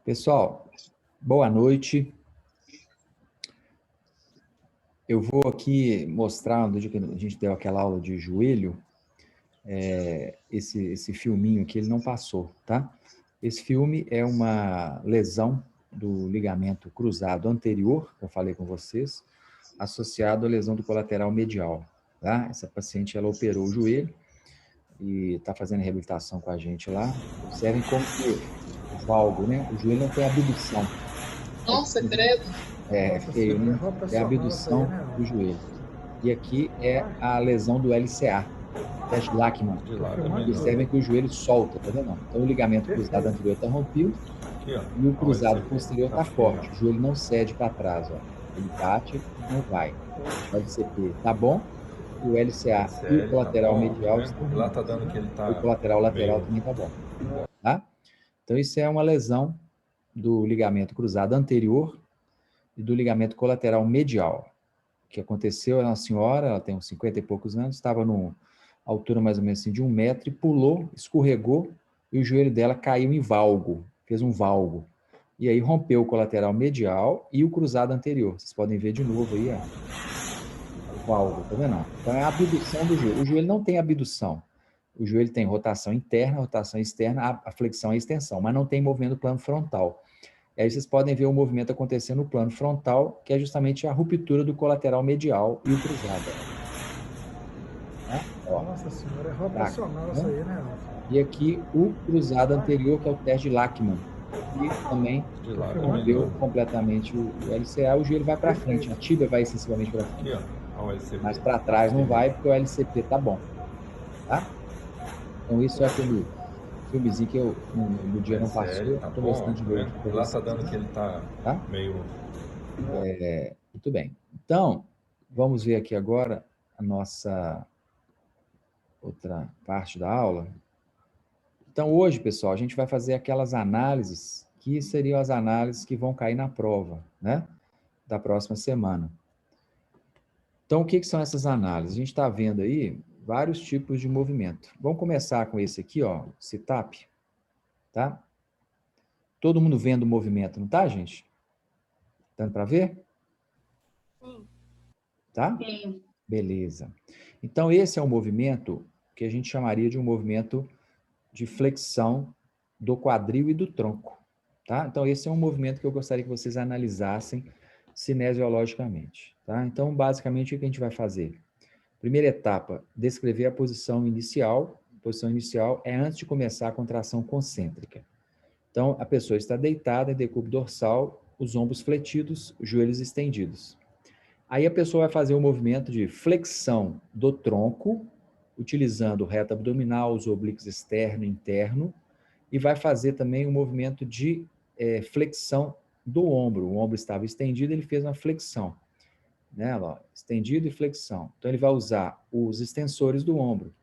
Pessoal, boa noite. Eu vou aqui mostrar, no dia que a gente deu aquela aula de joelho, esse filminho aqui, ele não passou, tá? Esse filme é uma lesão do ligamento cruzado anterior, que eu falei com vocês, associado à lesão do colateral medial, tá? Essa paciente, ela operou o joelho e está fazendo reabilitação com a gente lá. Observem como que o valgo, né? O joelho não tem abdução. Nossa, credo. É Nossa feio, senhora, né? errou É a profissional essa aí, abdução né? do joelho. E aqui é Rapaz, a lesão do LCA, teste Lachman. De tô lado é filmando melhor. Observem tudo. que o joelho solta, tá vendo? Então o ligamento cruzado Perfeito. anterior está rompido Aqui, ó. e o Olha o cruzado LCP. posterior Tá está firme, forte. O ó. joelho não cede para trás, ó. Ele bate e não vai. O LCP tá bom e o LCA e o LCL tá colateral bom, tá medial estão vendo? E lá tá ruins. dando que ele O tá colateral lateral meio... também tá bom, tá? Então isso é uma lesão do ligamento cruzado anterior e do ligamento colateral medial. Que aconteceu é uma senhora, ela tem uns 50 e poucos anos, estava numa altura mais ou menos assim de 1 metro e pulou, escorregou e o joelho dela caiu em valgo, fez um valgo. E aí rompeu o colateral medial e o cruzado anterior. Vocês podem ver de novo aí, ó, o valgo, tá vendo? Então é a abdução do joelho. O joelho não tem abdução. O joelho tem rotação interna, rotação externa, a flexão e a extensão, mas não tem movimento do plano frontal. E aí vocês podem ver o movimento acontecendo no plano frontal, que é justamente a ruptura do colateral medial e o cruzado. Tá? Ó, Nossa senhora, errou tá, profissional essa né? aí, né? E aqui o cruzado Rapaz, anterior, que é o teste de Lachman, que também De tô lado é filmando melhor. rompeu tudo. completamente o LCA, o joelho vai para frente, a Perfeito. tíbia vai sensivelmente para Aqui, frente, ó. Olha o mas LCP. para Tá trás não firme, vai, ó. porque o LCP tá bom, tá? Então isso é aquele filmezinho que eu, no O dia não LCL passou, tá estou bom, ó. mostrando de Tá novo aqui para vendo? E lá tá vocês, dando que ele tá tá? meio... Muito bem. Então, vamos ver aqui agora a nossa outra parte da aula. Então, hoje, pessoal, a gente vai fazer aquelas análises que seriam as análises que vão cair na prova, né? Da próxima semana. Então, o que são essas análises? A gente está vendo aí vários tipos de movimento. Vamos começar com esse aqui, ó, sit-up, tá? Todo mundo vendo o movimento, não tá, gente? Dando para ver? Sim. Tá? Sim. Beleza. Então, esse é um movimento que a gente chamaria de um movimento de flexão do quadril e do tronco, tá? Então, esse é um movimento que eu gostaria que vocês analisassem cinesiologicamente, tá? Então, basicamente, o que a gente vai fazer? Primeira etapa, descrever a posição inicial. A posição inicial é antes de começar a contração concêntrica. Então, a pessoa está deitada em decúbito dorsal, os ombros fletidos, os joelhos estendidos. Aí a pessoa vai fazer o movimento de flexão do tronco, utilizando o reto abdominal, os oblíquos externo e interno, e vai fazer também um movimento de flexão do ombro. O ombro estava estendido, ele fez uma flexão, né? Ó, estendido e flexão. Então ele vai usar os extensores do ombro.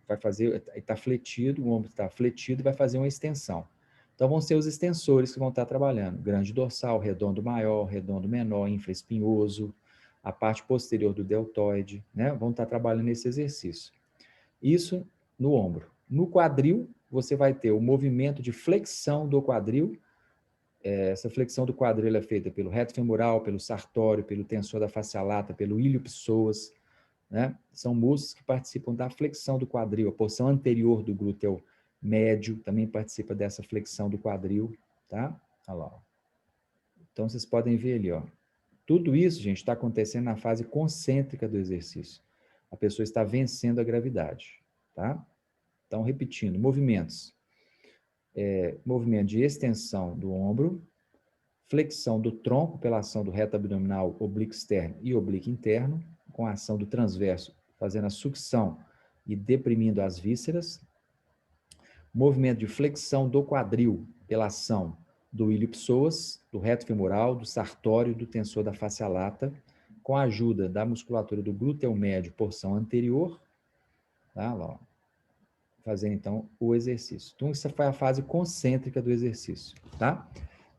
Vai fazer, está fletido, o ombro está fletido e vai fazer uma extensão. Então vão ser os extensores que vão estar trabalhando. Grande dorsal, redondo maior, redondo menor, infraespinhoso, a parte posterior do deltoide, né? Vão estar trabalhando esse exercício. Isso no ombro. No quadril, você vai ter o movimento de flexão do quadril. Essa flexão do quadril é feita pelo reto femoral, pelo sartório, pelo tensor da face lata, pelo ilio-psoas, né? São músculos que participam da flexão do quadril. A porção anterior do glúteo médio também participa dessa flexão do quadril, tá? Olha lá. Então, vocês podem ver ali, ó. Tudo isso, gente, está acontecendo na fase concêntrica do exercício. A pessoa está vencendo a gravidade, tá? Então, repetindo, movimentos. Movimento de extensão do ombro, flexão do tronco pela ação do reto abdominal, oblíquo externo e oblíquo interno, com a ação do transverso, fazendo a sucção e deprimindo as vísceras. Movimento de flexão do quadril pela ação do ilio-psoas, do reto femoral, do sartório, do tensor da face lata, com a ajuda da musculatura do glúteo médio, porção anterior, tá? Lá, fazendo então o exercício. Então, essa foi a fase concêntrica do exercício, tá?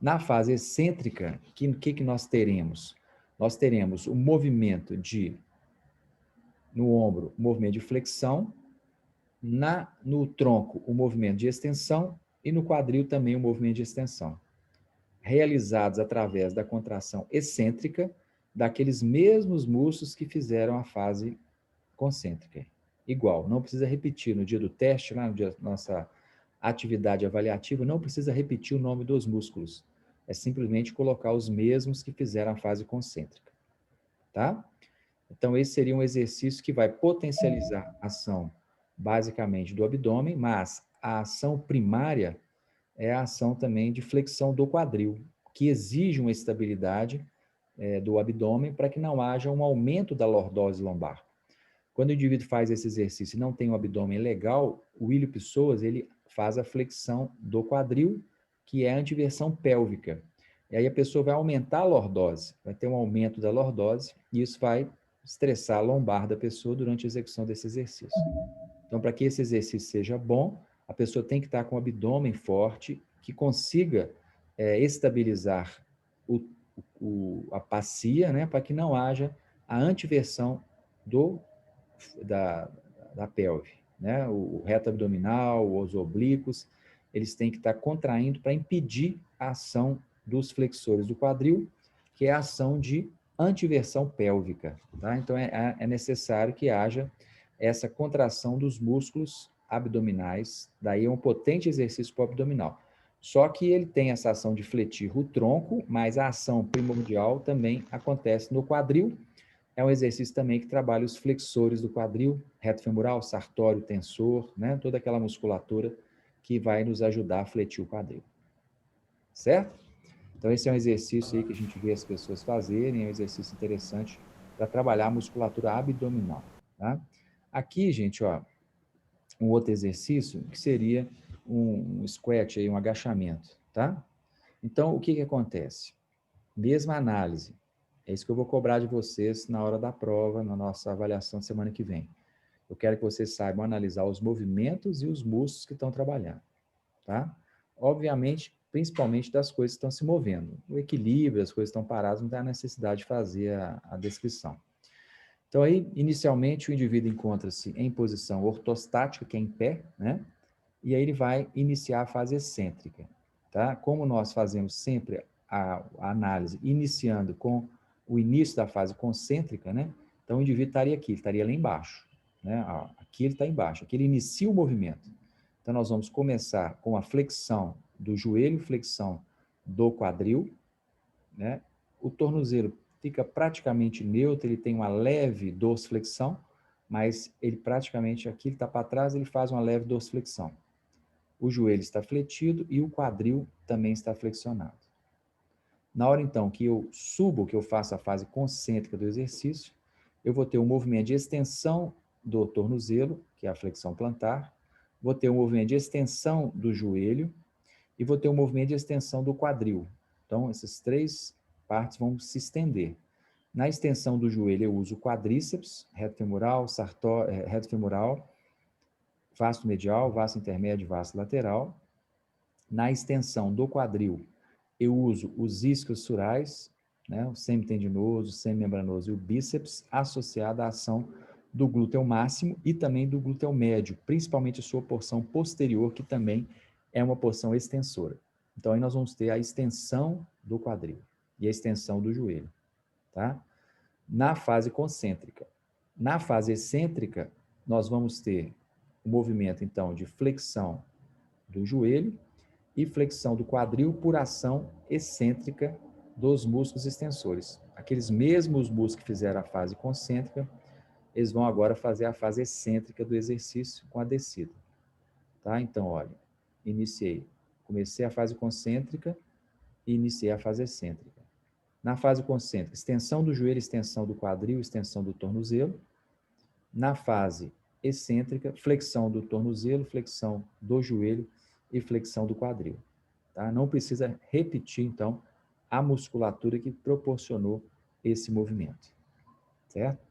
Na fase excêntrica, o que nós teremos? Nós teremos o movimento no ombro, o movimento de flexão, no tronco, o movimento de extensão, e no quadril também o movimento de extensão, realizados através da contração excêntrica daqueles mesmos músculos que fizeram a fase concêntrica. Igual, não precisa repetir no dia do teste, lá no dia da nossa atividade avaliativa, não precisa repetir o nome dos músculos. É simplesmente colocar os mesmos que fizeram a fase concêntrica. Tá? Então, esse seria um exercício que vai potencializar a ação, basicamente, do abdômen, mas a ação primária é a ação também de flexão do quadril, que exige uma estabilidade do abdômen para que não haja um aumento da lordose lombar. Quando o indivíduo faz esse exercício e não tem um abdômen legal, o Willio Pessoas, ele faz a flexão do quadril, que é a antiversão pélvica. E aí a pessoa vai aumentar a lordose, vai ter um aumento da lordose, e isso vai estressar a lombar da pessoa durante a execução desse exercício. Então, para que esse exercício seja bom, a pessoa tem que estar com o abdômen forte, que consiga estabilizar a bacia, né, para que não haja a antiversão da pelve, né? O reto abdominal, os oblíquos, eles têm que estar contraindo para impedir a ação dos flexores do quadril, que é a ação de antiversão pélvica, tá? Então, é necessário que haja essa contração dos músculos abdominais, daí é um potente exercício para o abdominal. Só que ele tem essa ação de fletir o tronco, mas a ação primordial também acontece no quadril. É um exercício também que trabalha os flexores do quadril, reto femoral, sartório, tensor, né? Toda aquela musculatura que vai nos ajudar a fletir o quadril. Certo? Então, esse é um exercício aí que a gente vê as pessoas fazerem, é um exercício interessante para trabalhar a musculatura abdominal, tá? Aqui, gente, ó, um outro exercício que seria um squat, aí, um agachamento, tá? Então, o que que acontece? Mesma análise. É isso que eu vou cobrar de vocês na hora da prova, na nossa avaliação semana que vem. Eu quero que vocês saibam analisar os movimentos e os músculos que estão trabalhando, tá? Obviamente, principalmente das coisas que estão se movendo. O equilíbrio, as coisas estão paradas, não tem a necessidade de fazer a descrição. Então, aí, inicialmente, o indivíduo encontra-se em posição ortostática, que é em pé, né? E aí ele vai iniciar a fase excêntrica, tá? Como nós fazemos sempre a análise iniciando com o início da fase concêntrica, né? Então, o indivíduo estaria aqui, ele estaria lá embaixo, né? Aqui ele está embaixo, aqui ele inicia o movimento. Então, nós vamos começar com a flexão do joelho, flexão do quadril, né? O tornozelo fica praticamente neutro, ele tem uma leve dorsiflexão, mas ele praticamente, aqui ele está para trás, ele faz uma leve dorsiflexão. O joelho está fletido e o quadril também está flexionado. Na hora, então, que eu subo, que eu faço a fase concêntrica do exercício, eu vou ter um movimento de extensão do tornozelo, que é a flexão plantar, vou ter um movimento de extensão do joelho e vou ter um movimento de extensão do quadril. Então, essas três partes vão se estender. Na extensão do joelho, eu uso o quadríceps, reto femoral, reto femoral, vasto medial, vasto intermédio, vasto lateral. Na extensão do quadril, eu uso os isquiosurais, né, o semitendinoso, o semimembranoso e o bíceps, associado à ação do glúteo máximo e também do glúteo médio, principalmente a sua porção posterior, que também é uma porção extensora. Então, aí nós vamos ter a extensão do quadril e a extensão do joelho, tá? Na fase concêntrica. Na fase excêntrica, nós vamos ter o movimento, então, de flexão do joelho e flexão do quadril por ação excêntrica dos músculos extensores. Aqueles mesmos músculos que fizeram a fase concêntrica, eles vão agora fazer a fase excêntrica do exercício com a descida. Tá? Então, olha, comecei a fase concêntrica e iniciei a fase excêntrica. Na fase concêntrica, extensão do joelho, extensão do quadril, extensão do tornozelo. Na fase excêntrica, flexão do tornozelo, flexão do joelho e flexão do quadril. Tá? Não precisa repetir, então, a musculatura que proporcionou esse movimento. Certo?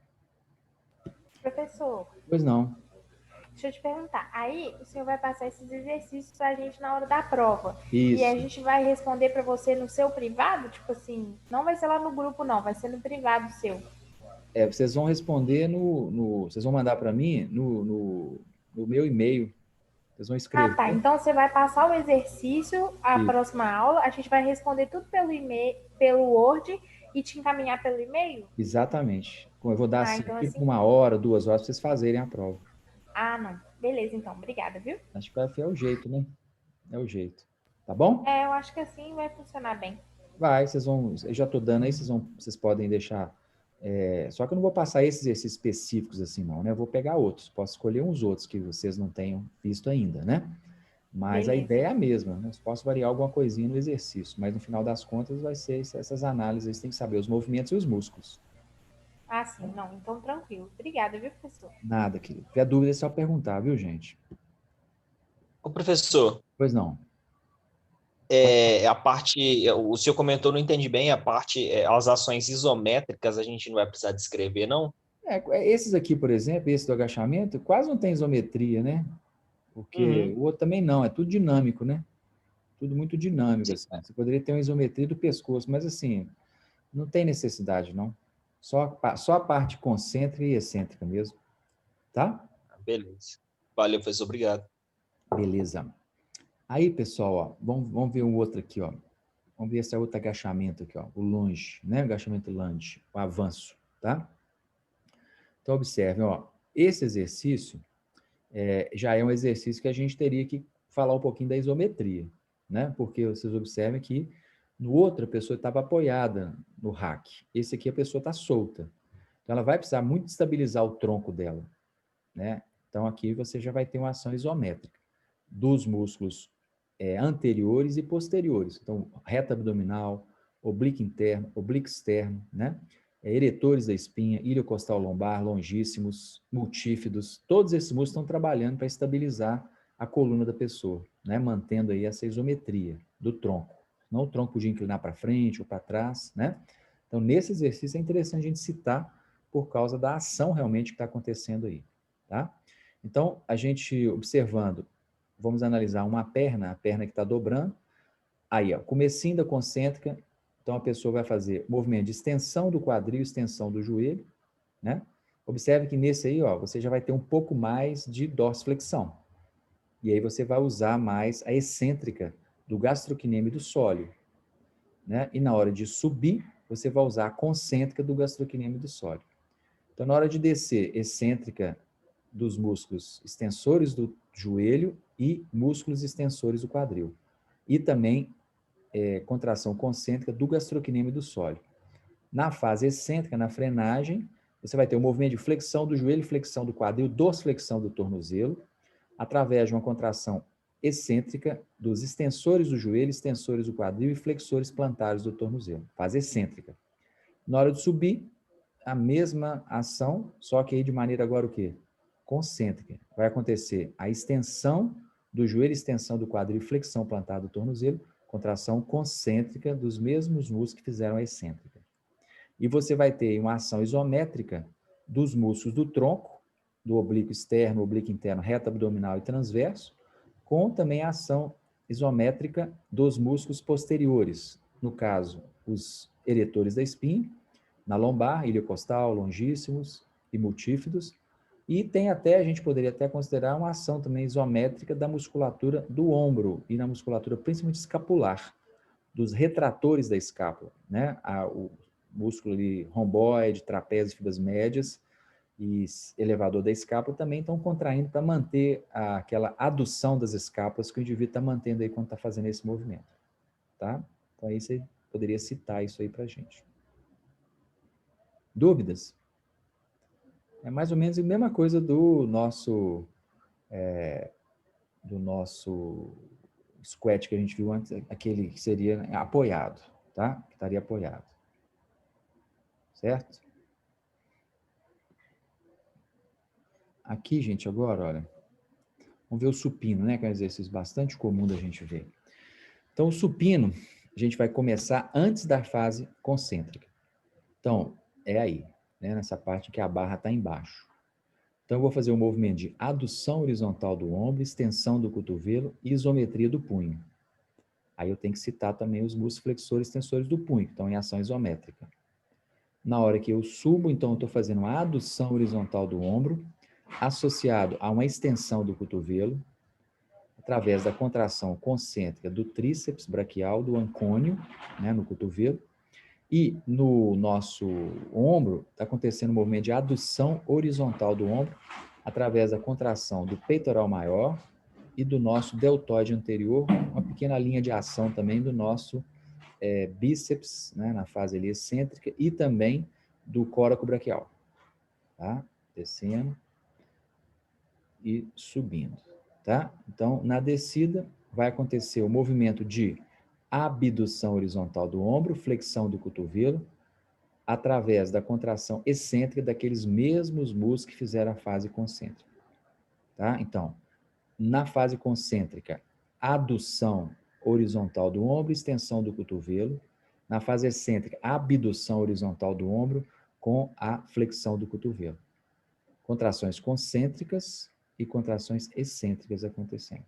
Professor, Pois não. deixa eu te perguntar. Aí o senhor vai passar esses exercícios para a gente na hora da prova. Isso. E a gente vai responder para você no seu privado? Tipo assim, não vai ser lá no grupo, não. Vai ser no privado seu. Vocês vão responder vocês vão mandar para mim no meu e-mail. Vocês vão Ah, tá. escrever. Então você vai passar o exercício, a Isso. próxima aula, a gente vai responder tudo pelo e-mail, pelo Word e te encaminhar pelo e-mail? Exatamente. Eu vou dar Ah, assim, então tipo assim. 1 hora, 2 horas para vocês fazerem a prova. Ah, não. Beleza, então. Obrigada, viu? Acho que é o jeito, né? É o jeito. Tá bom? É, eu acho que assim vai funcionar bem. Vai, vocês vão. Eu já estou dando aí, vocês podem deixar. Só que eu não vou passar esses exercícios específicos assim, não, né? Eu vou pegar outros. Posso escolher uns outros que vocês não tenham visto ainda, né? Mas a Beleza. ideia é a mesma, né? Eu posso variar alguma coisinha no exercício, mas no final das contas vai ser essas análises, tem que saber os movimentos e os músculos. Ah, sim. Não, então tranquilo. Obrigada, viu, professor? Nada, querido. Se tiver dúvida é só perguntar, viu, gente? Ô, professor, Pois não. a parte, o senhor comentou, não entendi bem, a parte, as ações isométricas a gente não vai precisar descrever, não? Esses aqui, por exemplo, esse do agachamento, quase não tem isometria, né? Porque Uhum. o outro também não, é tudo dinâmico, né? Tudo muito dinâmico, Sim. assim. Você poderia ter uma isometria do pescoço, mas assim, não tem necessidade, não. Só a parte concêntrica e excêntrica mesmo, tá? Beleza. Valeu, professor, obrigado. Beleza. Aí, pessoal, ó, vamos ver um outro aqui, ó. Vamos ver esse outro agachamento aqui, ó. O lunge, né? Agachamento lunge, o avanço, tá? Então, observe, ó. Esse exercício já é um exercício que a gente teria que falar um pouquinho da isometria, né? Porque vocês observem que no outro a pessoa estava apoiada no rack. Esse aqui a pessoa está solta. Então ela vai precisar muito estabilizar o tronco dela, né? Então aqui você já vai ter uma ação isométrica dos músculos anteriores e posteriores. Então reta abdominal, oblíquo interno, oblíquo externo, né? Eretores da espinha, iliocostal lombar, longíssimos, multífidos, todos esses músculos estão trabalhando para estabilizar a coluna da pessoa, né? Mantendo aí essa isometria do tronco. Não o tronco de inclinar para frente ou para trás, né? Então, nesse exercício é interessante a gente citar por causa da ação realmente que está acontecendo aí, tá? Então, a gente observando, vamos analisar uma perna, a perna que está dobrando, aí, ó, comecinho da concêntrica, então a pessoa vai fazer movimento de extensão do quadril, extensão do joelho, né? Observe que nesse aí, ó, você já vai ter um pouco mais de dorsiflexão. E aí você vai usar mais a excêntrica do gastrocnêmio do sólio, né? E na hora de subir, você vai usar a concêntrica do gastrocnêmio do sólio. Então, na hora de descer, excêntrica dos músculos extensores do joelho e músculos extensores do quadril. E também contração concêntrica do gastrocnêmio do sólio. Na fase excêntrica, na frenagem, você vai ter o movimento de flexão do joelho, flexão do quadril, dorsiflexão do tornozelo, através de uma contração excêntrica dos extensores do joelho, extensores do quadril e flexores plantares do tornozelo. Fase excêntrica. Na hora de subir, a mesma ação, só que aí de maneira agora o quê? Concêntrica. Vai acontecer a extensão do joelho, extensão do quadril, flexão plantar do tornozelo, contração concêntrica dos mesmos músculos que fizeram a excêntrica. E você vai ter uma ação isométrica dos músculos do tronco, do oblíquo externo, oblíquo interno, reto abdominal e transverso, com também a ação isométrica dos músculos posteriores, no caso, os eretores da espinha, na lombar, iliocostal, longíssimos e multífidos, e tem até, a gente poderia até considerar uma ação também isométrica da musculatura do ombro e na musculatura principalmente escapular, dos retratores da escápula, né? O músculo ali, romboide, trapézio, fibras médias e elevador da escápula também estão contraindo para manter aquela adução das escápulas que o indivíduo está mantendo aí quando está fazendo esse movimento, tá? Então aí você poderia citar isso aí para a gente. Dúvidas? É mais ou menos a mesma coisa do nosso squat que a gente viu antes, aquele que seria apoiado, tá? Que estaria apoiado. Certo? Aqui, gente, agora, olha, vamos ver o supino, né? Que é um exercício bastante comum da gente ver. Então, o supino, a gente vai começar antes da fase concêntrica. Então, é aí, né? Nessa parte que a barra está embaixo. Então, eu vou fazer o movimento de adução horizontal do ombro, extensão do cotovelo e isometria do punho. Aí eu tenho que citar também os músculos flexores e extensores do punho, que estão em ação isométrica. Na hora que eu subo, então eu estou fazendo uma adução horizontal do ombro, associado a uma extensão do cotovelo, através da contração concêntrica do tríceps braquial, do ancônio, né, no cotovelo, e no nosso ombro está acontecendo um movimento de adução horizontal do ombro, através da contração do peitoral maior e do nosso deltoide anterior, uma pequena linha de ação também do nosso bíceps, né, na fase ali excêntrica, e também do coracobraquial, tá? Descendo e subindo, tá? Então, na descida, vai acontecer o movimento de abdução horizontal do ombro, flexão do cotovelo, através da contração excêntrica daqueles mesmos músculos que fizeram a fase concêntrica, tá? Então, na fase concêntrica, adução horizontal do ombro, extensão do cotovelo. Na fase excêntrica, abdução horizontal do ombro com a flexão do cotovelo. Contrações concêntricas e contrações excêntricas acontecendo,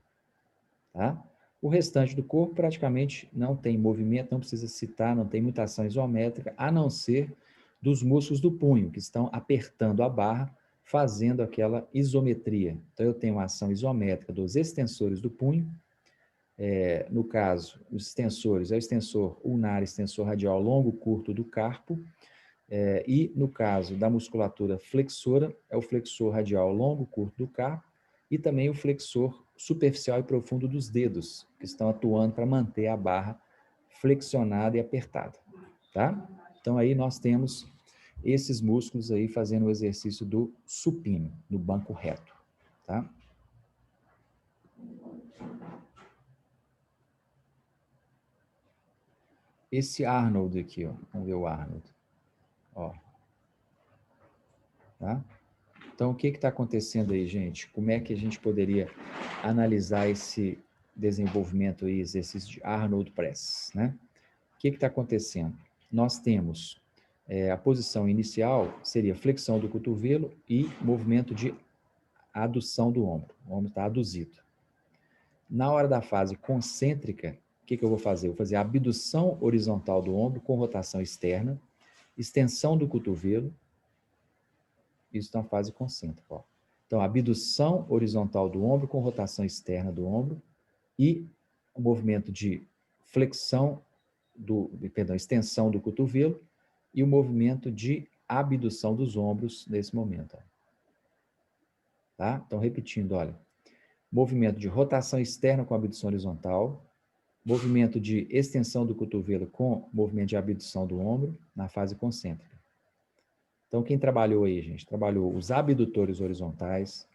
tá? O restante do corpo praticamente não tem movimento, não precisa citar, não tem mutação isométrica, a não ser dos músculos do punho, que estão apertando a barra, fazendo aquela isometria. Então, eu tenho uma ação isométrica dos extensores do punho. No caso, os extensores, é o extensor ulnar, extensor radial longo, curto do carpo. E, no caso da musculatura flexora, é o flexor radial longo, curto do carpo. E também o flexor superficial e profundo dos dedos, que estão atuando para manter a barra flexionada e apertada, tá? Então, aí nós temos esses músculos aí fazendo o exercício do supino, no banco reto, tá? Esse Arnold aqui, ó, vamos ver o Arnold, ó, tá? Então, o que está acontecendo aí, gente? Como é que a gente poderia analisar esse desenvolvimento aí, exercício de Arnold Press, né? O que está acontecendo? Nós temos a posição inicial, seria flexão do cotovelo e movimento de adução do ombro. O ombro está aduzido. Na hora da fase concêntrica, o que eu vou fazer? Eu vou fazer a abdução horizontal do ombro com rotação externa, extensão do cotovelo. Isso na fase concêntrica, ó. Então, abdução horizontal do ombro com rotação externa do ombro e o movimento de flexão extensão do cotovelo e o movimento de abdução dos ombros nesse momento, ó. Tá? Então, repetindo, olha. Movimento de rotação externa com abdução horizontal, movimento de extensão do cotovelo com movimento de abdução do ombro na fase concêntrica. Então, quem trabalhou aí, gente? Trabalhou os abdutores horizontais,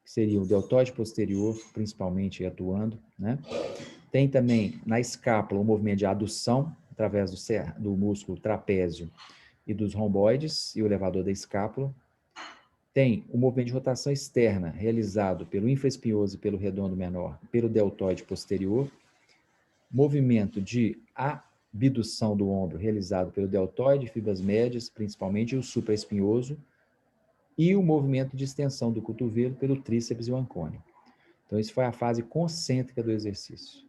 que seriam o deltoide posterior, principalmente atuando, né? Tem também na escápula o movimento de adução, através do músculo trapézio e dos romboides e o elevador da escápula. Tem o movimento de rotação externa, realizado pelo infraespinhoso e pelo redondo menor, pelo deltoide posterior. Movimento de abdução do ombro, realizado pelo deltoide, fibras médias, principalmente, e o supraespinhoso. E o movimento de extensão do cotovelo pelo tríceps e o ancônio. Então, isso foi a fase concêntrica do exercício.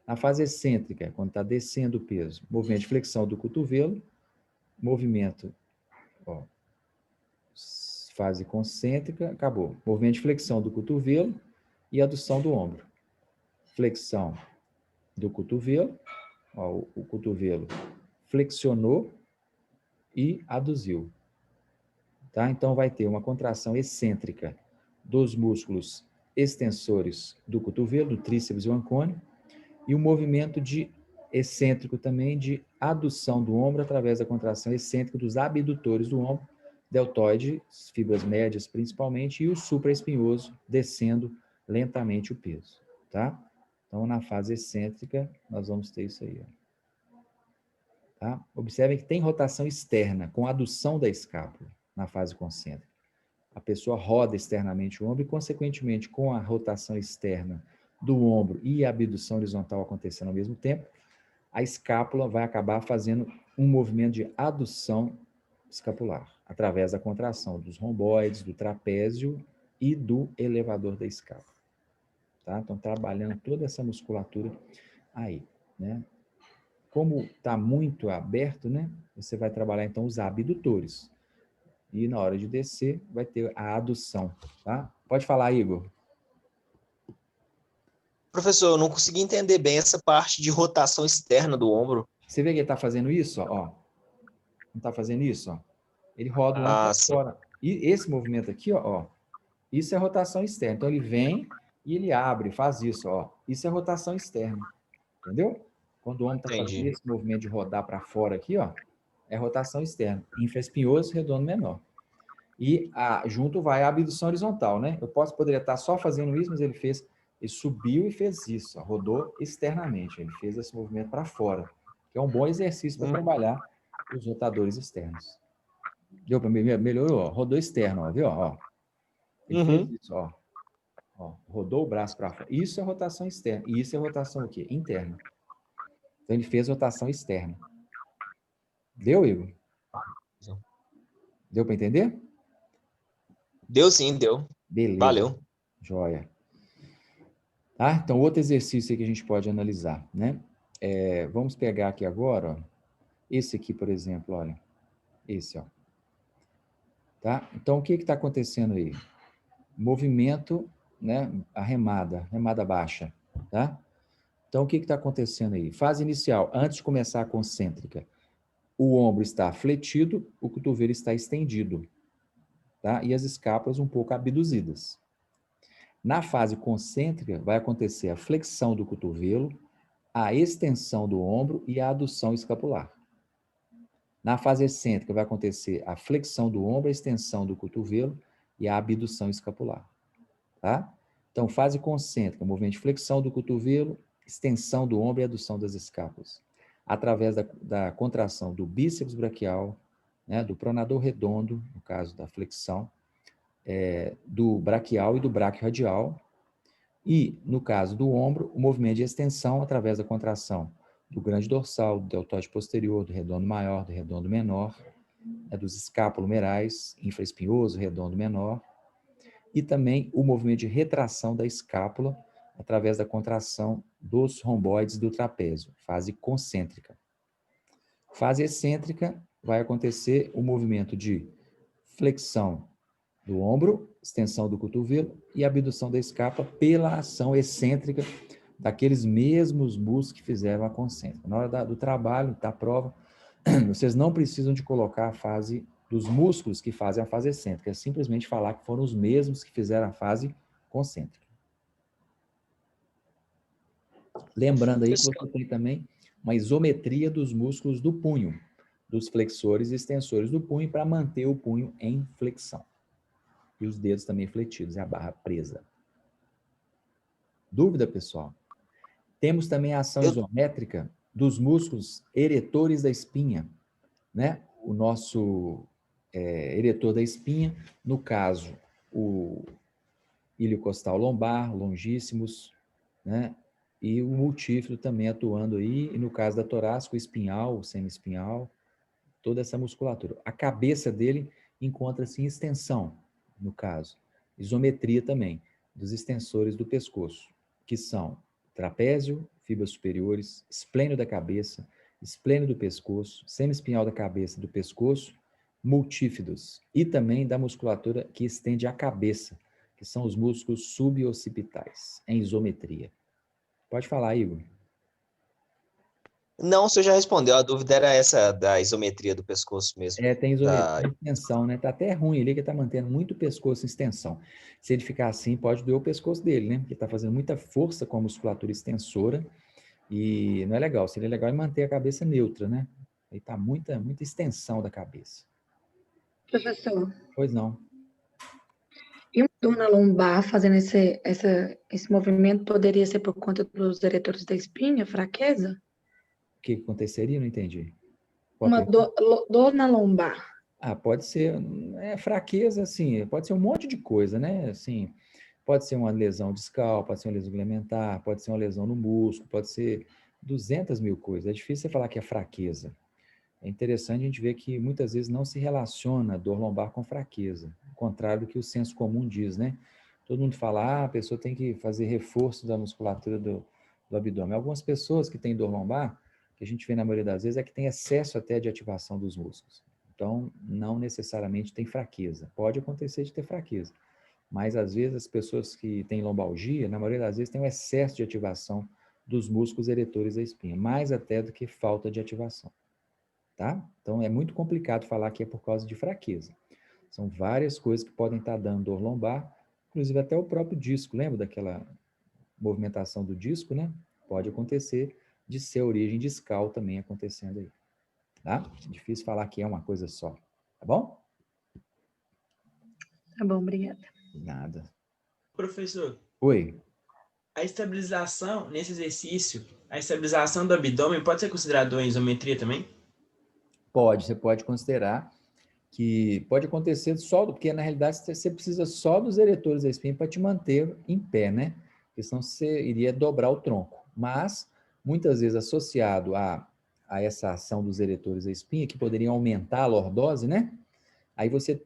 Na fase excêntrica, quando está descendo o peso, movimento de flexão do cotovelo, movimento, ó, fase concêntrica, acabou. Movimento de flexão do cotovelo e adução do ombro. Flexão do cotovelo, ó, o cotovelo flexionou e aduziu. Tá? Então, vai ter uma contração excêntrica dos músculos extensores do cotovelo, do tríceps e o ancônio, e um movimento de excêntrico também de adução do ombro através da contração excêntrica dos abdutores do ombro, deltoide, fibras médias principalmente, e o supraespinhoso descendo lentamente o peso, tá? Então, na fase excêntrica, nós vamos ter isso aí, ó. Tá? Observem que tem rotação externa, com adução da escápula, na fase concêntrica. A pessoa roda externamente o ombro e, consequentemente, com a rotação externa do ombro e a abdução horizontal acontecendo ao mesmo tempo, a escápula vai acabar fazendo um movimento de adução escapular, através da contração dos romboides, do trapézio e do elevador da escápula. Tá? Então, trabalhando toda essa musculatura aí, né? Como está muito aberto, né? Você vai trabalhar, então, os abdutores. E na hora de descer, vai ter a adução, tá? Pode falar, Igor. Professor, eu não consegui entender bem essa parte de rotação externa do ombro. Você vê que ele está fazendo isso, ó. Não está fazendo isso, ó. Ele roda o ombro para Sim. fora. E esse movimento aqui, ó, isso é rotação externa. Então ele vem e ele abre, faz isso, ó. Isso é rotação externa. Entendeu? Quando o ombro está fazendo Entendi. esse movimento de rodar para fora aqui, ó, é rotação externa. Infraespinhoso, redondo menor. E junto vai a abdução horizontal, né? Poderia estar só fazendo isso, mas ele subiu e fez isso, ó, rodou externamente. Ele fez esse movimento para fora, que é um bom exercício para trabalhar os rotadores externos. Deu para melhorou, ó, rodou externo, ó, viu? Ó, ele fez isso, ó. Rodou o braço para fora. Isso é rotação externa. E isso é rotação o quê? Interna. Então ele fez rotação externa. Deu, Igor? Deu para entender? Deu sim, deu. Beleza. Valeu. Joia. Tá? Então, outro exercício aí que a gente pode analisar, né? Vamos pegar aqui agora, ó, esse aqui, por exemplo, olha. Esse, ó. Tá? Então, o que está acontecendo aí? Movimento, né? Remada baixa, tá? Então, o que está acontecendo aí? Fase inicial, antes de começar a concêntrica, o ombro está fletido, o cotovelo está estendido, tá? E as escápulas um pouco abduzidas. Na fase concêntrica, vai acontecer a flexão do cotovelo, a extensão do ombro e a adução escapular. Na fase excêntrica, vai acontecer a flexão do ombro, a extensão do cotovelo e a abdução escapular. Tá? Então, fase concêntrica, movimento de flexão do cotovelo, extensão do ombro e adução das escápulas. Através da contração do bíceps braquial, né, do pronador redondo, no caso da flexão, do braquial e do bráquio radial. E, no caso do ombro, o movimento de extensão através da contração do grande dorsal, do deltoide posterior, do redondo maior, do redondo menor, dos escápulo-merais, infraespinhoso, redondo menor, e também o movimento de retração da escápula através da contração dos romboides do trapézio, fase concêntrica. Fase excêntrica, vai acontecer o movimento de flexão do ombro, extensão do cotovelo e abdução da escápula pela ação excêntrica daqueles mesmos músculos que fizeram a concêntrica. Na hora do trabalho, da prova, vocês não precisam de colocar a fase dos músculos que fazem a fase excêntrica, é simplesmente falar que foram os mesmos que fizeram a fase concêntrica. Lembrando aí que você tem também uma isometria dos músculos do punho, dos flexores e extensores do punho, para manter o punho em flexão. E os dedos também fletidos, e a barra presa. Dúvida, pessoal? Temos também a ação isométrica dos músculos eretores da espinha, né? O nosso eretor da espinha, no caso, o iliocostal lombar, longíssimos, né? E o multífero também atuando aí, e no caso da torácica, o espinhal, o semiespinhal, toda essa musculatura. A cabeça dele encontra-se em extensão, no caso. Isometria também, dos extensores do pescoço, que são trapézio, fibras superiores, esplênio da cabeça, esplênio do pescoço, semiespinhal da cabeça e do pescoço, multífidos, e também da musculatura que estende a cabeça, que são os músculos suboccipitais, em isometria. Pode falar, Igor. Não, o senhor já respondeu. A dúvida era essa da isometria do pescoço mesmo. Tem isometria em extensão, né? Tá até ruim ali, que tá mantendo muito o pescoço em extensão. Se ele ficar assim, pode doer o pescoço dele, né? Porque tá fazendo muita força com a musculatura extensora e não é legal. Seria legal manter a cabeça neutra, né? Aí tá muita extensão da cabeça. Professor. Pois não. E uma dor na lombar fazendo esse movimento poderia ser por conta dos eretores da espinha, fraqueza? O que aconteceria? Não entendi. Uma dor na lombar. Pode ser fraqueza, assim, pode ser um monte de coisa, né? Assim, pode ser uma lesão discal, pode ser uma lesão ligamentar, pode ser uma lesão no músculo, pode ser 200 mil coisas. É difícil você falar que é fraqueza. É interessante a gente ver que muitas vezes não se relaciona a dor lombar com fraqueza, ao contrário do que o senso comum diz, né? Todo mundo fala, a pessoa tem que fazer reforço da musculatura do abdômen. Algumas pessoas que têm dor lombar, que a gente vê na maioria das vezes, é que tem excesso até de ativação dos músculos. Então, não necessariamente tem fraqueza. Pode acontecer de ter fraqueza, Mas, às vezes, as pessoas que têm lombalgia, na maioria das vezes, tem um excesso de ativação dos músculos eretores da espinha, mais até do que falta de ativação, tá? Então, é muito complicado falar que é por causa de fraqueza. São várias coisas que podem estar dando dor lombar, inclusive até o próprio disco. Lembra daquela movimentação do disco, né? Pode acontecer de ser origem discal também acontecendo aí, tá? Difícil falar que é uma coisa só, tá bom? Tá bom, obrigada. Nada. Professor, Oi. a estabilização nesse exercício, a estabilização do abdômen pode ser considerada uma isometria também? Você pode considerar que pode acontecer só, porque na realidade você precisa só dos eretores da espinha para te manter em pé, né? Porque senão você iria dobrar o tronco. Mas, muitas vezes associado a essa ação dos eretores da espinha, que poderiam aumentar a lordose, né? Aí você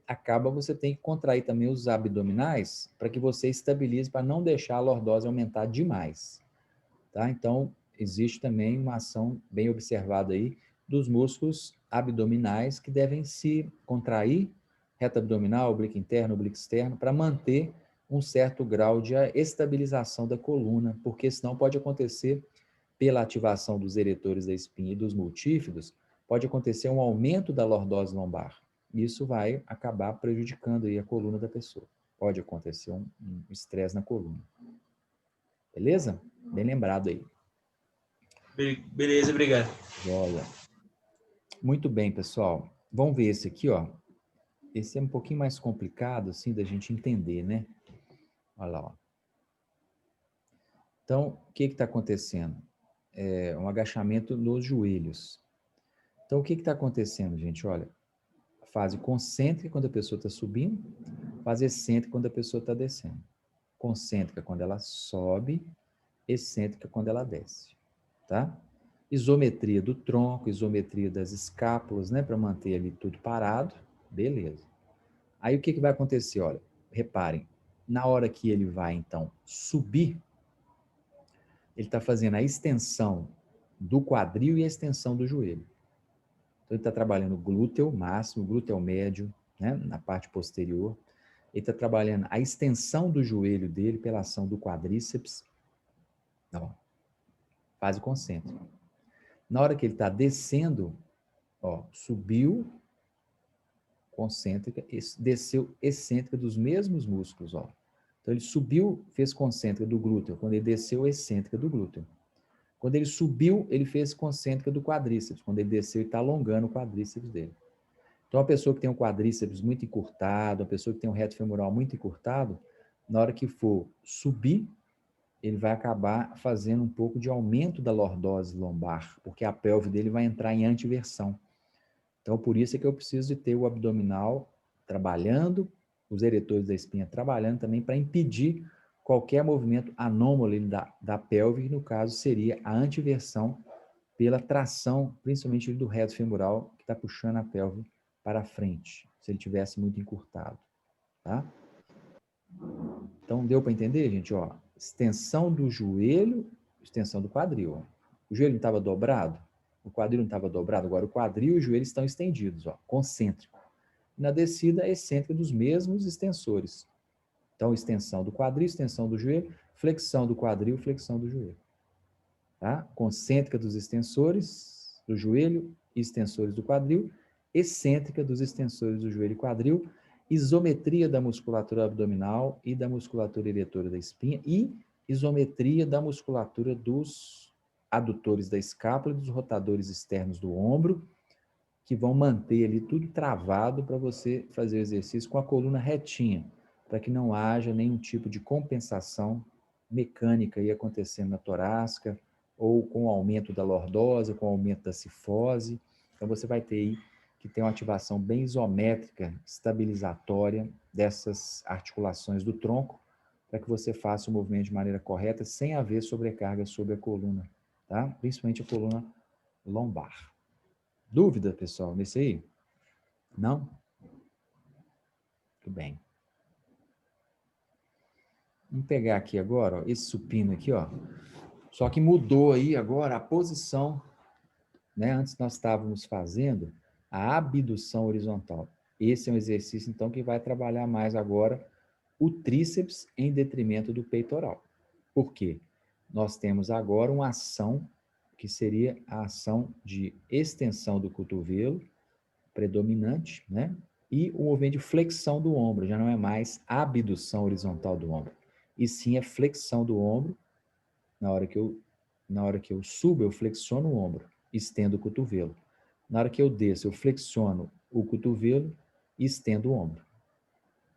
tem que contrair também os abdominais para que você estabilize, para não deixar a lordose aumentar demais, tá? Então, existe também uma ação bem observada aí dos músculos abdominais que devem se contrair, reto abdominal, oblíquo interno, oblíquo externo, para manter um certo grau de estabilização da coluna, porque senão pode acontecer, pela ativação dos eretores da espinha e dos multífidos, pode acontecer um aumento da lordose lombar. Isso vai acabar prejudicando aí a coluna da pessoa. Pode acontecer um estresse na coluna. Beleza? Bem lembrado aí. Beleza, obrigado. Joia. Muito bem, pessoal. Vamos ver esse aqui, ó. Esse é um pouquinho mais complicado, assim, da gente entender, né? Olha lá, ó. Então, o que está acontecendo? É um agachamento nos joelhos. Então, o que está acontecendo, gente? Olha, fase concêntrica quando a pessoa está subindo, fase excêntrica quando a pessoa está descendo. Concêntrica quando ela sobe, excêntrica quando ela desce, tá? Isometria do tronco, isometria das escápulas, né, para manter ali tudo parado, beleza. Aí o que vai acontecer? Olha, reparem, na hora que ele vai então subir, ele está fazendo a extensão do quadril e a extensão do joelho. Então ele está trabalhando o glúteo máximo, glúteo médio, né, na parte posterior. Ele está trabalhando a extensão do joelho dele pela ação do quadríceps. Ó, fase concêntrica. Na hora que ele está descendo, ó, subiu, concêntrica, desceu excêntrica dos mesmos músculos, ó. Então ele subiu, fez concêntrica do glúteo, quando ele desceu, excêntrica do glúteo. Quando ele subiu, ele fez concêntrica do quadríceps, quando ele desceu, ele está alongando o quadríceps dele. Então, uma pessoa que tem um quadríceps muito encurtado, uma pessoa que tem um reto femoral muito encurtado, na hora que for subir, ele vai acabar fazendo um pouco de aumento da lordose lombar, porque a pelve dele vai entrar em antiversão. Então, por isso é que eu preciso de ter o abdominal trabalhando, os eretores da espinha trabalhando também para impedir qualquer movimento anômalo da pelve, que no caso seria a antiversão pela tração, principalmente do reto femoral, que está puxando a pelve para frente, se ele tivesse muito encurtado, tá? Então, deu para entender, gente? Ó, extensão do joelho, extensão do quadril. Ó. O joelho não estava dobrado? O quadril não estava dobrado? Agora, o quadril e o joelho estão estendidos, ó, concêntrico. Na descida, excêntrica dos mesmos extensores. Então, extensão do quadril, extensão do joelho, flexão do quadril, flexão do joelho. Tá? Concêntrica dos extensores do joelho e extensores do quadril, excêntrica dos extensores do joelho e quadril, isometria da musculatura abdominal e da musculatura eretora da espinha e isometria da musculatura dos adutores da escápula e dos rotadores externos do ombro, que vão manter ali tudo travado para você fazer o exercício com a coluna retinha, para que não haja nenhum tipo de compensação mecânica aí acontecendo na torácica, ou com o aumento da lordose, com o aumento da cifose. Então, você vai ter aí que tem uma ativação bem isométrica, estabilizatória dessas articulações do tronco, para que você faça o movimento de maneira correta, sem haver sobrecarga sobre a coluna, tá? Principalmente a coluna lombar. Dúvida, pessoal, nesse aí? Não? Tudo bem. Vamos pegar aqui agora, ó, esse supino aqui, ó. Só que mudou aí agora a posição, né? Antes nós estávamos fazendo a abdução horizontal. Esse é um exercício, então, que vai trabalhar mais agora o tríceps em detrimento do peitoral. Por quê? Nós temos agora uma ação que seria a ação de extensão do cotovelo predominante, né? E o movimento de flexão do ombro, já não é mais abdução horizontal do ombro, e sim é flexão do ombro. Na hora que eu subo, eu flexiono o ombro, estendo o cotovelo. Na hora que eu desço, eu flexiono o cotovelo e estendo o ombro.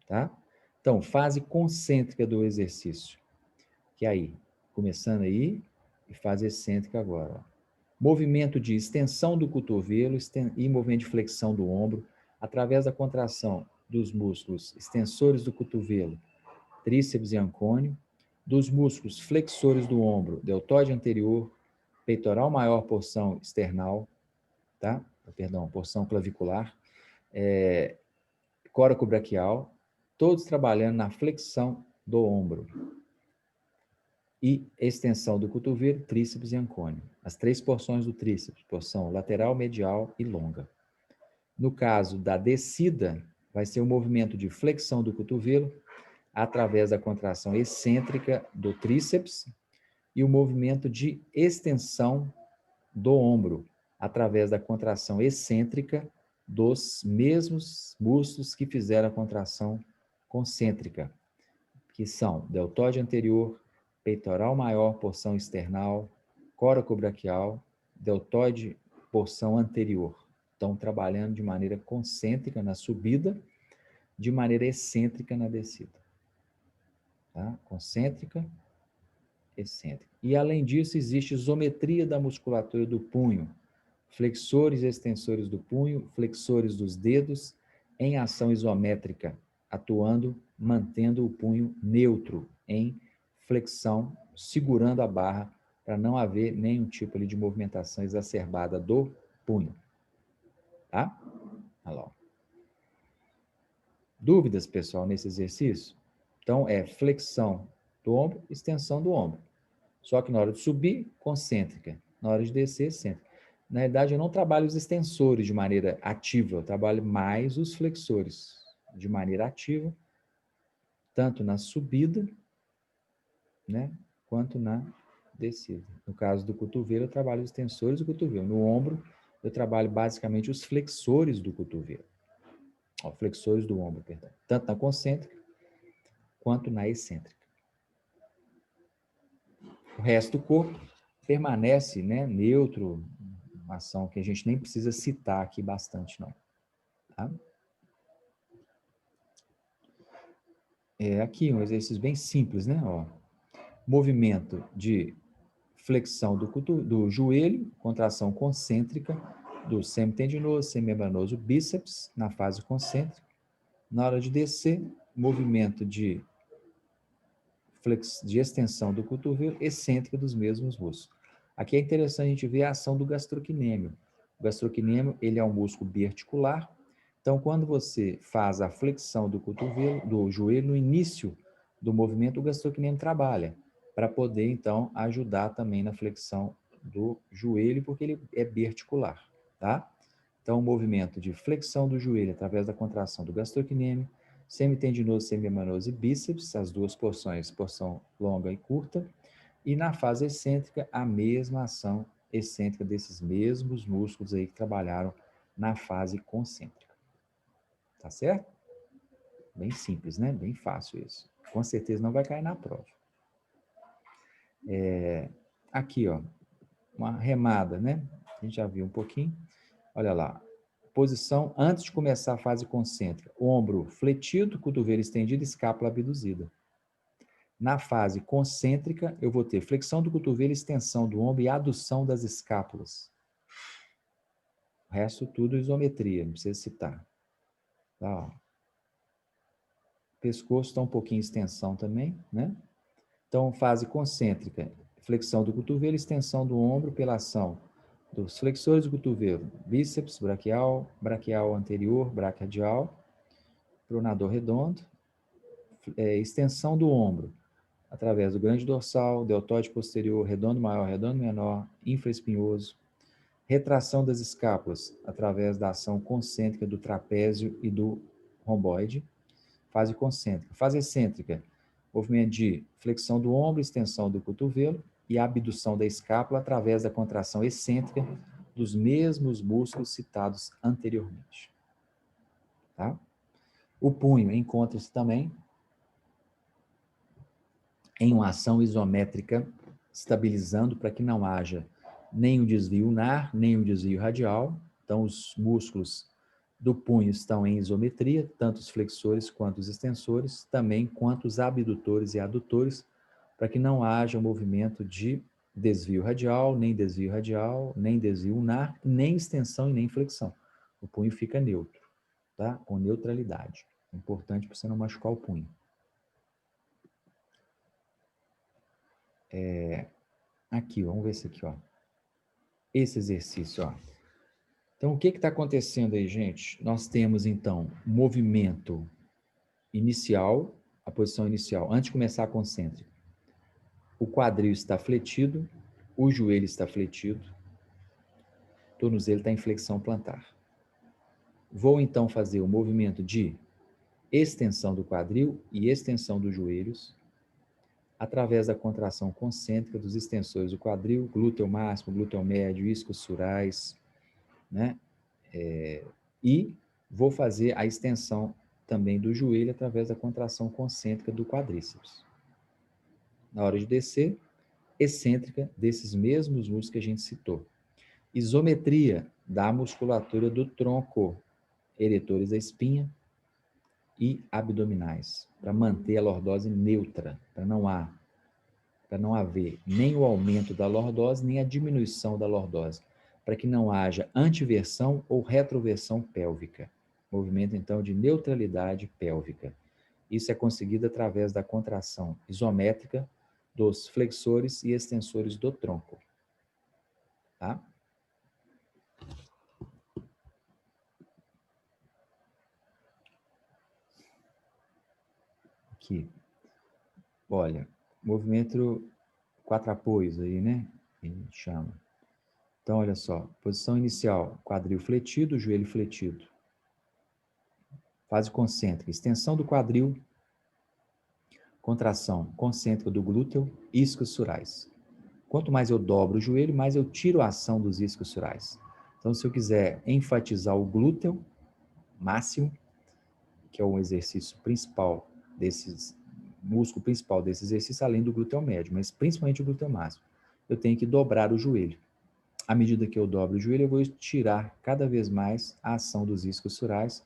Tá? Então, fase concêntrica do exercício. Que aí, começando aí, e fase excêntrica agora. Ó. Movimento de extensão do cotovelo e movimento de flexão do ombro, através da contração dos músculos extensores do cotovelo, tríceps e ancônio, dos músculos flexores do ombro, deltoide anterior, peitoral maior, porção external, tá? Perdão, porção clavicular, coracobraquial, todos trabalhando na flexão do ombro e extensão do cotovelo, tríceps e ancônio. As 3 porções do tríceps, porção lateral, medial e longa. No caso da descida, vai ser o movimento de flexão do cotovelo através da contração excêntrica do tríceps e o movimento de extensão do ombro através da contração excêntrica dos mesmos músculos que fizeram a contração concêntrica, que são deltoide anterior, peitoral maior, porção external, coracobraquial, deltoide, porção anterior. Estão trabalhando de maneira concêntrica na subida, de maneira excêntrica na descida. Tá? Concêntrica, excêntrica. E, além disso, existe isometria da musculatura do punho, flexores e extensores do punho, flexores dos dedos, em ação isométrica, atuando, mantendo o punho neutro, em flexão, segurando a barra, para não haver nenhum tipo ali de movimentação exacerbada do punho. Tá? Olha lá. Dúvidas, pessoal, nesse exercício? Então, é flexão do ombro, extensão do ombro. Só que na hora de subir, concêntrica. Na hora de descer, excêntrica. Na verdade, eu não trabalho os extensores de maneira ativa, eu trabalho mais os flexores de maneira ativa, tanto na subida, né, quanto na descida. No caso do cotovelo, eu trabalho os extensores do cotovelo. No ombro, eu trabalho basicamente os flexores do cotovelo. Ó, flexores do ombro, perdão. Tanto na concêntrica, quanto na excêntrica. O resto do corpo permanece, né, neutro, uma ação que a gente nem precisa citar aqui bastante, não. Tá? Aqui um exercício bem simples, né? Ó, movimento de flexão do joelho, contração concêntrica do semitendinoso, semimembranoso bíceps, na fase concêntrica. Na hora de descer, movimento de extensão do cotovelo, excêntrica dos mesmos músculos. Aqui é interessante a gente ver a ação do gastrocnêmio. O gastrocnêmio, ele é um músculo biarticular. Então, quando você faz a flexão do cotovelo, do joelho, no início do movimento, o gastrocnêmio trabalha para poder, então, ajudar também na flexão do joelho, porque ele é biarticular, tá? Então, o movimento de flexão do joelho através da contração do gastrocnêmio, semitendinoso, semimembranoso e bíceps, as 2 porções, porção longa e curta, e na fase excêntrica, a mesma ação excêntrica desses mesmos músculos aí que trabalharam na fase concêntrica. Tá certo? Bem simples, né? Bem fácil isso. Com certeza não vai cair na prova. Aqui, ó, uma remada, né? A gente já viu um pouquinho. Olha lá. Posição antes de começar a fase concêntrica. Ombro fletido, cotovelo estendido, escápula abduzida. Na fase concêntrica, eu vou ter flexão do cotovelo, extensão do ombro e adução das escápulas. O resto tudo isometria, não precisa citar. Tá, ó. Pescoço está um pouquinho em extensão também, né? Então, fase concêntrica, flexão do cotovelo, extensão do ombro pela ação dos flexores do cotovelo, bíceps, braquial, braquial anterior, braquiadial, pronador redondo, extensão do ombro, através do grande dorsal, deltoide posterior, redondo maior, redondo menor, infraespinhoso, retração das escápulas, através da ação concêntrica do trapézio e do romboide, fase concêntrica. Fase excêntrica, movimento de flexão do ombro, extensão do cotovelo e abdução da escápula através da contração excêntrica dos mesmos músculos citados anteriormente. Tá? O punho encontra-se também em uma ação isométrica, estabilizando para que não haja nem um desvio ulnar, nem um desvio radial. Então, os músculos do punho estão em isometria, tanto os flexores quanto os extensores, também quanto os abdutores e adutores, para que não haja movimento de desvio radial, nem desvio ulnar, nem extensão e nem flexão. O punho fica neutro, tá? Com neutralidade. Importante para você não machucar o punho. Aqui, vamos ver esse aqui, ó. Esse exercício, ó. Então, o que está acontecendo aí, gente? Nós temos, então, movimento inicial, a posição inicial, antes de começar a concêntrica. O quadril está fletido, o joelho está fletido, o tornozelo está em flexão plantar. Vou, então, fazer o movimento de extensão do quadril e extensão dos joelhos, através da contração concêntrica dos extensores do quadril, glúteo máximo, glúteo médio, isquios surais, né? E vou fazer a extensão também do joelho através da contração concêntrica do quadríceps. Na hora de descer, excêntrica desses mesmos músculos que a gente citou. Isometria da musculatura do tronco, eretores da espinha e abdominais, para manter a lordose neutra, para não haver nem o aumento da lordose, nem a diminuição da lordose, para que não haja antiversão ou retroversão pélvica. Movimento, então, de neutralidade pélvica. Isso é conseguido através da contração isométrica dos flexores e extensores do tronco. Tá? Aqui. Olha, movimento 4 apoios aí, né? A gente chama. Então, olha só. Posição inicial, quadril fletido, joelho fletido. Fase concêntrica, extensão do quadril, contração concêntrica do glúteo, isquios surais. Quanto mais eu dobro o joelho, mais eu tiro a ação dos isquios surais. Então, se eu quiser enfatizar o glúteo máximo, que é o exercício principal desses, músculo principal desse exercício, além do glúteo médio, mas principalmente o glúteo máximo, eu tenho que dobrar o joelho. À medida que eu dobro o joelho, eu vou tirar cada vez mais a ação dos isquios surais,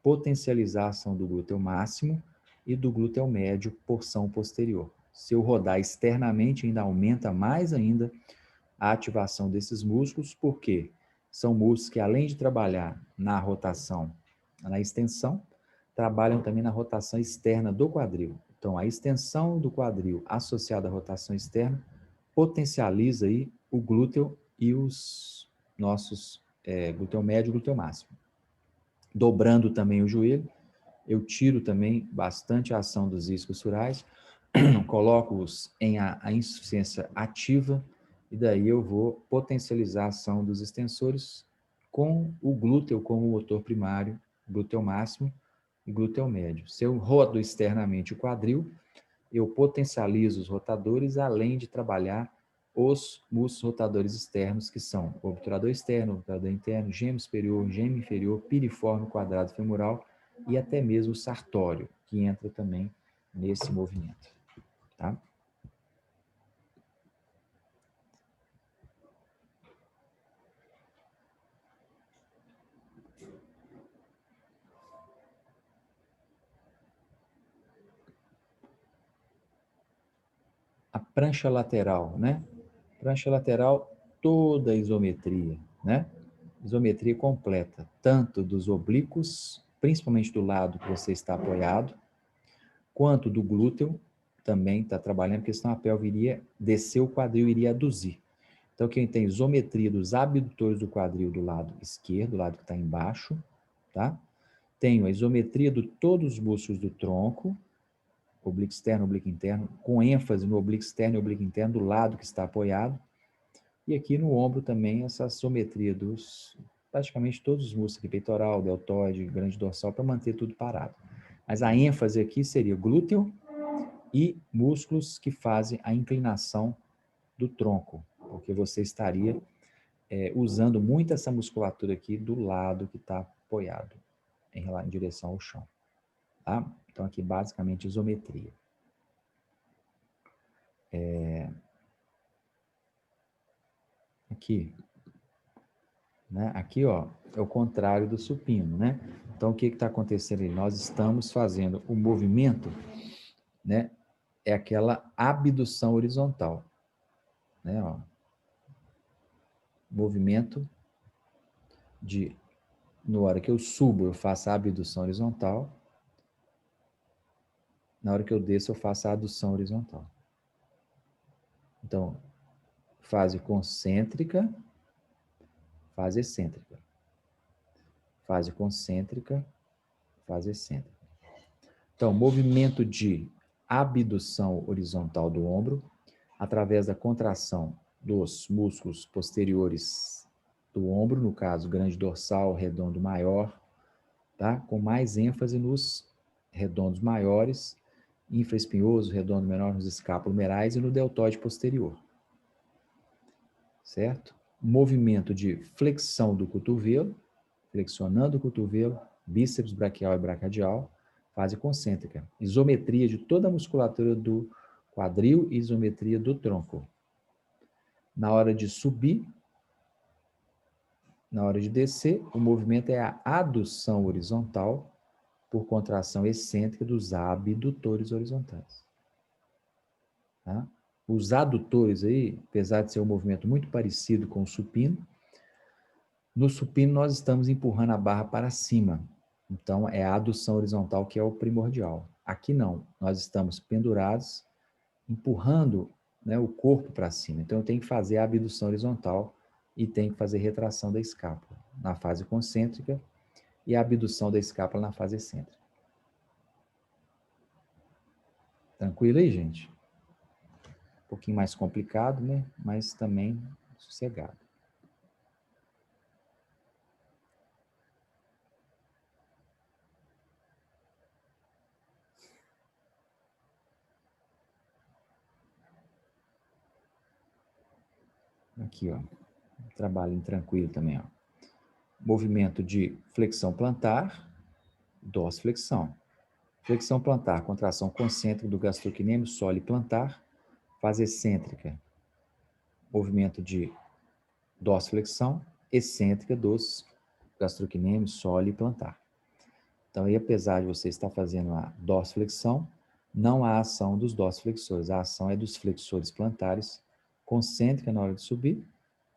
potencializar a ação do glúteo máximo e do glúteo médio, porção posterior. Se eu rodar externamente, ainda aumenta mais ainda a ativação desses músculos, porque são músculos que, além de trabalhar na rotação, na extensão, trabalham também na rotação externa do quadril. Então, a extensão do quadril associada à rotação externa potencializa aí o glúteo e os nossos glúteo médio e glúteo máximo. Dobrando também o joelho, eu tiro também bastante a ação dos isquios surais, coloco-os em a insuficiência ativa, e daí eu vou potencializar a ação dos extensores com o glúteo como motor primário, glúteo máximo e glúteo médio. Se eu rodo externamente o quadril, eu potencializo os rotadores, além de trabalhar os músculos rotadores externos, que são o obturador externo, o obturador interno, gêmeo superior, gêmeo inferior, piriforme, quadrado femoral e até mesmo o sartório, que entra também nesse movimento. Tá? A prancha lateral, né? Prancha lateral, toda a isometria, né? Isometria completa, tanto dos oblíquos, principalmente do lado que você está apoiado, quanto do glúteo, também está trabalhando, porque senão a pelve iria descer, o quadril iria aduzir. Então, quem tem isometria dos abdutores do quadril do lado esquerdo, do lado que está embaixo, tá? Tenho a isometria de todos os músculos do tronco, oblíquo externo, oblíquo interno, com ênfase no oblíquo externo e oblíquo interno do lado que está apoiado. E aqui no ombro também essa isometria dos praticamente todos os músculos aqui, peitoral, deltoide, grande dorsal, para manter tudo parado. Mas a ênfase aqui seria glúteo e músculos que fazem a inclinação do tronco, porque você estaria usando muito essa musculatura aqui do lado que está apoiado em direção ao chão. Tá? Então, aqui, basicamente, isometria. Aqui, né? Aqui, ó, é o contrário do supino, né? Então, o que está acontecendo aí? Nós estamos fazendo o movimento, né? É aquela abdução horizontal, né? Ó. Movimento de, na hora que eu subo, eu faço a abdução horizontal. Na hora que eu desço, eu faço a adução horizontal. Então, fase concêntrica, fase excêntrica. Fase concêntrica, fase excêntrica. Então, movimento de abdução horizontal do ombro, através da contração dos músculos posteriores do ombro, no caso, grande dorsal, redondo maior, tá? Com mais ênfase nos redondos maiores, infraespinhoso, redondo menor nos escápulo-merais e no deltoide posterior. Certo? Movimento de flexão do cotovelo, flexionando o cotovelo, bíceps braquial e bracadial, fase concêntrica. Isometria de toda a musculatura do quadril e isometria do tronco. Na hora de subir, na hora de descer, o movimento é a adução horizontal por contração excêntrica dos abdutores horizontais. Tá? Os adutores aí, apesar de ser um movimento muito parecido com o supino, no supino nós estamos empurrando a barra para cima. Então, é a adução horizontal que é o primordial. Aqui não, nós estamos pendurados, empurrando, né, o corpo para cima. Então, eu tenho que fazer a abdução horizontal e tenho que fazer retração da escápula na fase concêntrica e a abdução da escápula na fase excêntrica. Tranquilo aí, gente? Um pouquinho mais complicado, né? Mas também sossegado. Aqui, ó. Trabalho tranquilo também, ó. Movimento de flexão plantar, dorsiflexão. Flexão plantar, contração concêntrica do gastrocnêmio, sole plantar, fase excêntrica. Movimento de dorsiflexão, excêntrica dos gastrocnêmio, sole plantar. Então, aí, apesar de você estar fazendo a dorsiflexão, não há ação dos dorsiflexores, a ação é dos flexores plantares, concêntrica na hora de subir,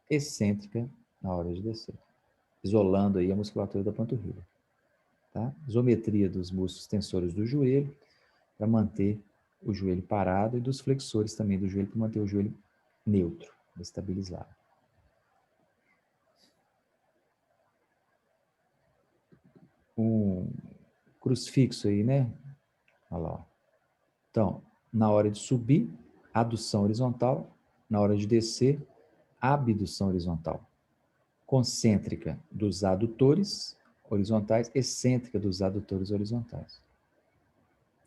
excêntrica na hora de descer, isolando aí a musculatura da panturrilha. Tá? Isometria dos músculos tensores do joelho, para manter o joelho parado, e dos flexores também do joelho, para manter o joelho neutro, estabilizado. Um crucifixo aí, né? Olha lá. Então, na hora de subir, adução horizontal. Na hora de descer, abdução horizontal. Concêntrica dos adutores horizontais, excêntrica dos adutores horizontais.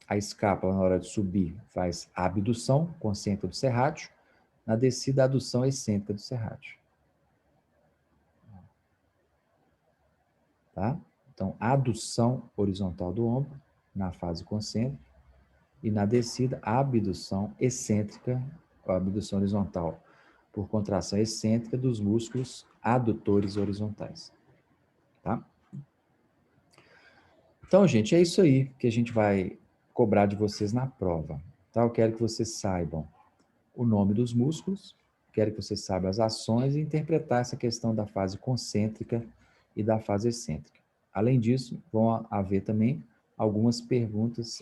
A escápula, na hora de subir, faz a abdução, concêntrica do serrátil. Na descida, a adução excêntrica do serrátil. Tá? Então, adução horizontal do ombro, na fase concêntrica. E na descida, a abdução excêntrica, ou abdução horizontal, por contração excêntrica dos músculos adutores horizontais. Tá? Então, gente, é isso aí que a gente vai cobrar de vocês na prova. Tá? Eu quero que vocês saibam o nome dos músculos, quero que vocês saibam as ações e interpretar essa questão da fase concêntrica e da fase excêntrica. Além disso, haverão também algumas perguntas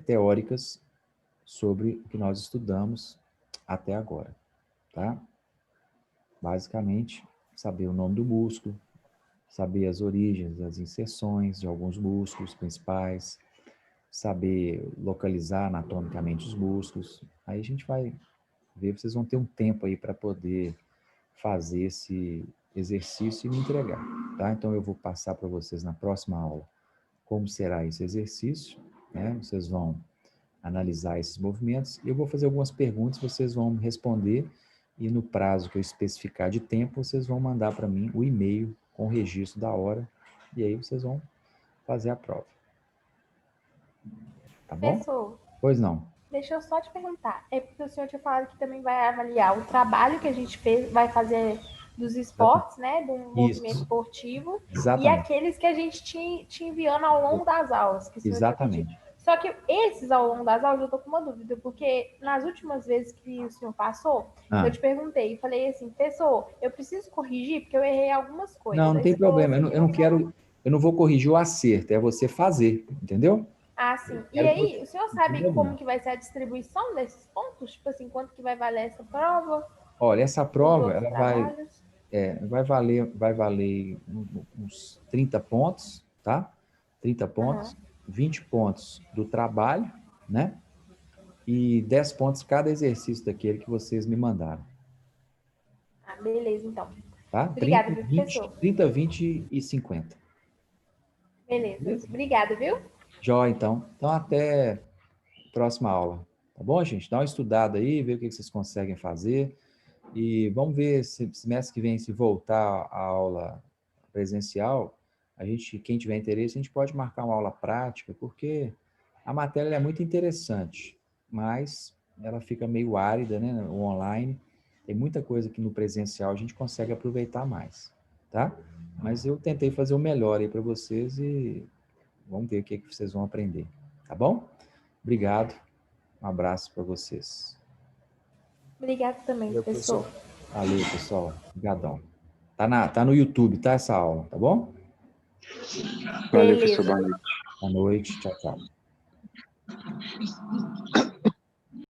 teóricas sobre o que nós estudamos até agora, tá? Basicamente, saber o nome do músculo, saber as origens, as inserções de alguns músculos principais, saber localizar anatomicamente os músculos. Aí a gente vai ver, vocês vão ter um tempo aí para poder fazer esse exercício e me entregar, tá? Então eu vou passar para vocês na próxima aula como será esse exercício, né? Vocês vão analisar esses movimentos e eu vou fazer algumas perguntas, vocês vão responder e no prazo que eu especificar de tempo, vocês vão mandar para mim o e-mail com o registro da hora e aí vocês vão fazer a prova. Tá bom? Professor, Pois não. deixa eu só te perguntar. É porque o senhor tinha falado que também vai avaliar o trabalho que a gente fez, vai fazer dos esportes, né? Do movimento esportivo. E Exatamente. aqueles que a gente te enviando ao longo das aulas. Que o senhor tinha pedido. Exatamente. Só que esses ao longo das aulas eu tô com uma dúvida, porque nas últimas vezes que o senhor passou, eu te perguntei e falei assim, professor, eu preciso corrigir porque eu errei algumas coisas. Não Aí tem você falou problema. assim, Eu não quero, eu não vou corrigir o acerto, é você fazer, entendeu? Ah, sim. E Quero aí, o senhor sabe Entendeu? como que vai ser a distribuição desses pontos? Tipo assim, quanto que vai valer essa prova? Olha, essa Os prova, outros ela trabalhos? vai valer uns 30 pontos, tá? 30 pontos, 20 pontos do trabalho, né? E 10 pontos cada exercício daquele que vocês me mandaram, Ah, beleza, então. tá? Obrigada, 30, viu, 20, professor? 30, 20 e 50. Beleza. Beleza? Obrigada, viu? Jó, então. Então, até a próxima aula. Tá bom, gente? Dá uma estudada aí, vê o que vocês conseguem fazer. E vamos ver se semestre que vem, se voltar a aula presencial, quem tiver interesse, a gente pode marcar uma aula prática, porque a matéria é muito interessante, mas ela fica meio árida, né, o online. Tem muita coisa que no presencial a gente consegue aproveitar mais, tá? Mas eu tentei fazer o melhor aí para vocês e vamos ver o que vocês vão aprender, tá bom? Obrigado, um abraço para vocês. Obrigada também, Valeu, professor. Valeu, pessoal. Obrigadão. Tá no YouTube, tá, essa aula, tá bom? Valeu, Beleza. professor. Boa noite. Boa noite. Tchau, tchau.